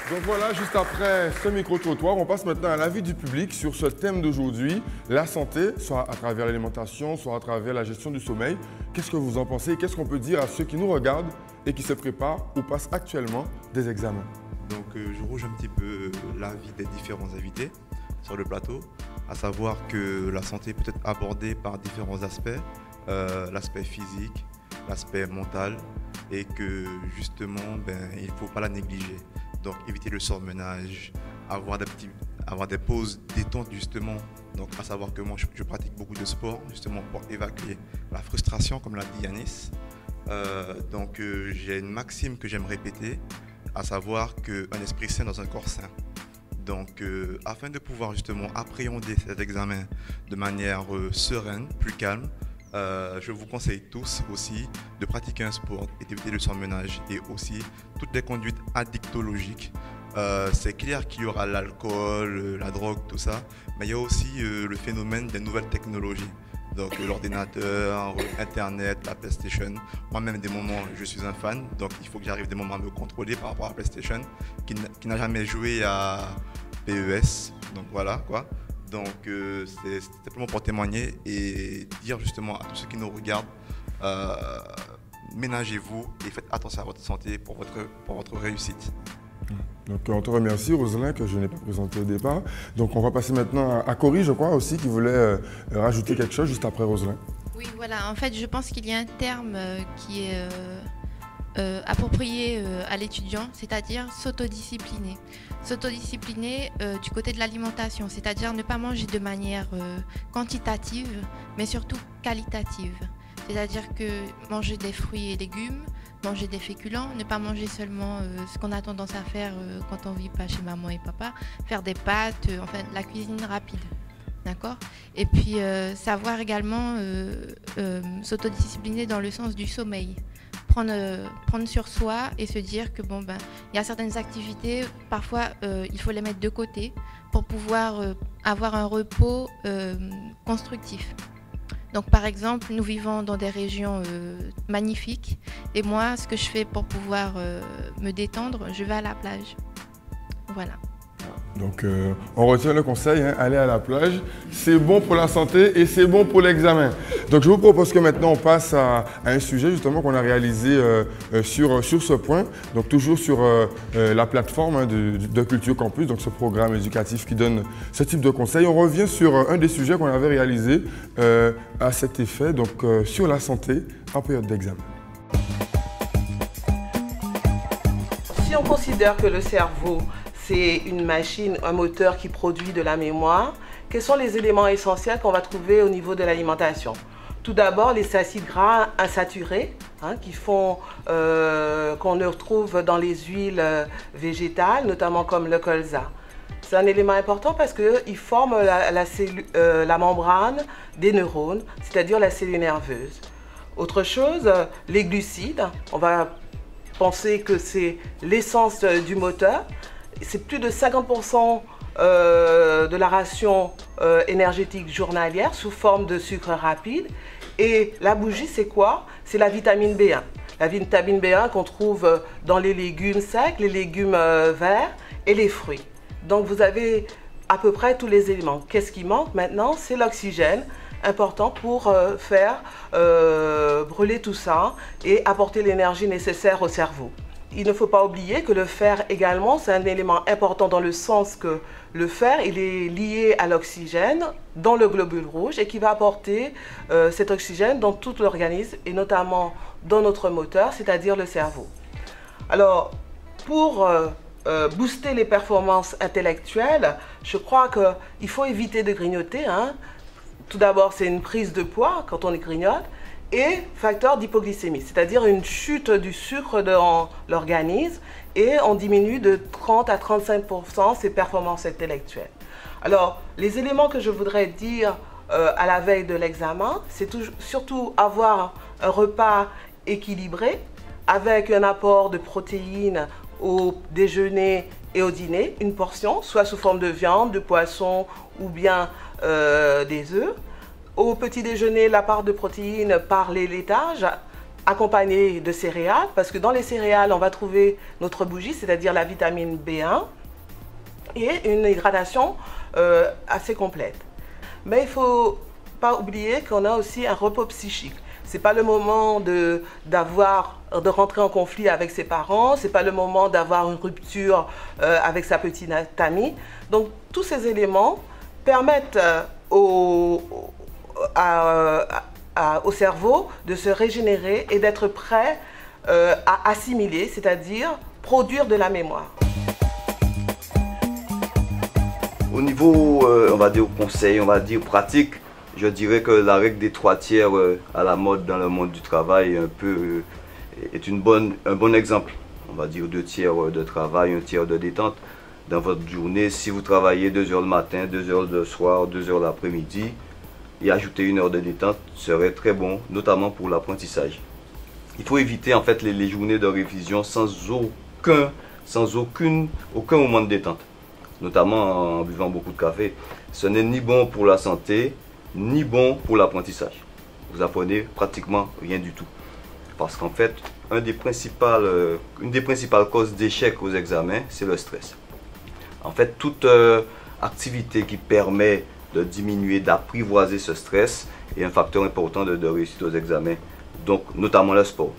Donc voilà, juste après ce micro-trottoir, on passe maintenant à l'avis du public sur ce thème d'aujourd'hui, la santé, soit à travers l'alimentation, soit à travers la gestion du sommeil. Qu'est-ce que vous en pensez? Qu'est-ce qu'on peut dire à ceux qui nous regardent et qui se préparent ou passent actuellement des examens? Donc je rouge un petit peu l'avis des différents invités sur le plateau, à savoir que la santé peut être abordée par différents aspects, l'aspect physique, l'aspect mental, et que justement il ne faut pas la négliger. Donc éviter le surmenage, avoir des pauses détente justement. Donc à savoir que moi je pratique beaucoup de sport justement pour évacuer la frustration comme l'a dit Yanis. Donc j'ai une maxime que j'aime répéter, à savoir qu'un esprit sain dans un corps sain. Donc afin de pouvoir justement appréhender cet examen de manière sereine, plus calme, je vous conseille tous aussi de pratiquer un sport et d'éviter le surmenage et aussi toutes les conduites addictologiques. C'est clair qu'il y aura l'alcool, la drogue, tout ça, mais il y a aussi le phénomène des nouvelles technologies. Donc l'ordinateur, Internet, la PlayStation. Moi-même, des moments, je suis un fan, donc il faut que j'arrive des moments à me contrôler par rapport à la PlayStation, qui n'a jamais joué à PES. Donc voilà quoi. Donc c'est simplement pour témoigner et dire justement à tous ceux qui nous regardent, ménagez-vous et faites attention à votre santé pour votre réussite. Donc on te remercie Roselyne, que je n'ai pas présenté au départ. Donc on va passer maintenant à Cory, je crois aussi, qui voulait rajouter quelque chose juste après Roselyne. Oui, voilà, en fait je pense qu'il y a un terme qui est approprié à l'étudiant, c'est-à-dire s'autodiscipliner. S'autodiscipliner du côté de l'alimentation, c'est-à-dire ne pas manger de manière quantitative, mais surtout qualitative. C'est-à-dire que manger des fruits et légumes, manger des féculents, ne pas manger seulement ce qu'on a tendance à faire quand on ne vit pas chez maman et papa, faire des pâtes, enfin la cuisine rapide. D'accord? Et puis savoir également s'autodiscipliner dans le sens du sommeil. Prendre sur soi et se dire que bon, il y a certaines activités, parfois il faut les mettre de côté pour pouvoir avoir un repos constructif. Donc par exemple, nous vivons dans des régions magnifiques et moi, ce que je fais pour pouvoir me détendre, je vais à la plage. Voilà. Donc on retient le conseil, hein, aller à la plage, c'est bon pour la santé et c'est bon pour l'examen. Donc je vous propose que maintenant on passe à un sujet justement qu'on a réalisé sur ce point, donc toujours sur la plateforme de Culture Campus, donc ce programme éducatif qui donne ce type de conseils. On revient sur un des sujets qu'on avait réalisé à cet effet, donc sur la santé en période d'examen. Si on considère que le cerveau c'est une machine, un moteur qui produit de la mémoire, quels sont les éléments essentiels qu'on va trouver au niveau de l'alimentation? Tout d'abord, les acides gras insaturés, qui font qu'on ne retrouve dans les huiles végétales, notamment comme le colza. C'est un élément important parce qu'il forme la membrane des neurones, c'est-à-dire la cellule nerveuse. Autre chose, les glucides, on va penser que c'est l'essence du moteur. C'est plus de 50% de la ration énergétique journalière sous forme de sucre rapide. Et la bougie, c'est quoi? C'est la vitamine B1. La vitamine B1 qu'on trouve dans les légumes secs, les légumes verts et les fruits. Donc vous avez à peu près tous les éléments. Qu'est-ce qui manque maintenant? C'est l'oxygène, important pour faire brûler tout ça et apporter l'énergie nécessaire au cerveau. Il ne faut pas oublier que le fer également, c'est un élément important dans le sens que le fer, il est lié à l'oxygène dans le globule rouge et qui va apporter cet oxygène dans tout l'organisme et notamment dans notre moteur, c'est-à-dire le cerveau. Alors, pour booster les performances intellectuelles, je crois qu'il faut éviter de grignoter. Tout d'abord, c'est une prise de poids quand on grignote. Et facteur d'hypoglycémie, c'est-à-dire une chute du sucre dans l'organisme et on diminue de 30 à 35% ses performances intellectuelles. Alors, les éléments que je voudrais dire à la veille de l'examen, c'est surtout avoir un repas équilibré avec un apport de protéines au déjeuner et au dîner, une portion, soit sous forme de viande, de poisson ou bien des œufs. Au petit déjeuner, la part de protéines par les laitages accompagné de céréales, parce que dans les céréales, on va trouver notre bougie, c'est-à-dire la vitamine B1, et une hydratation assez complète. Mais il ne faut pas oublier qu'on a aussi un repos psychique. Ce n'est pas le moment de rentrer en conflit avec ses parents, ce n'est pas le moment d'avoir une rupture avec sa petite amie. Donc tous ces éléments permettent au cerveau de se régénérer et d'être prêt à assimiler, c'est-à-dire produire de la mémoire. Au niveau, on va dire conseil, on va dire pratique, je dirais que la règle des 3 tiers à la mode dans le monde du travail est un bon exemple. On va dire 2 tiers de travail, 1 tiers de détente. Dans votre journée, si vous travaillez 2 heures le matin, 2 heures le soir, 2 heures l'après-midi, et ajouter 1 heure de détente serait très bon, notamment pour l'apprentissage. Il faut éviter en fait les journées de révision sans aucun moment de détente, notamment en buvant beaucoup de café. Ce n'est ni bon pour la santé, ni bon pour l'apprentissage. Vous apprenez pratiquement rien du tout. Parce qu'en fait, une des principales causes d'échec aux examens, c'est le stress. En fait, toute activité qui permet de diminuer, d'apprivoiser ce stress est un facteur important de réussite aux examens, donc notamment le sport.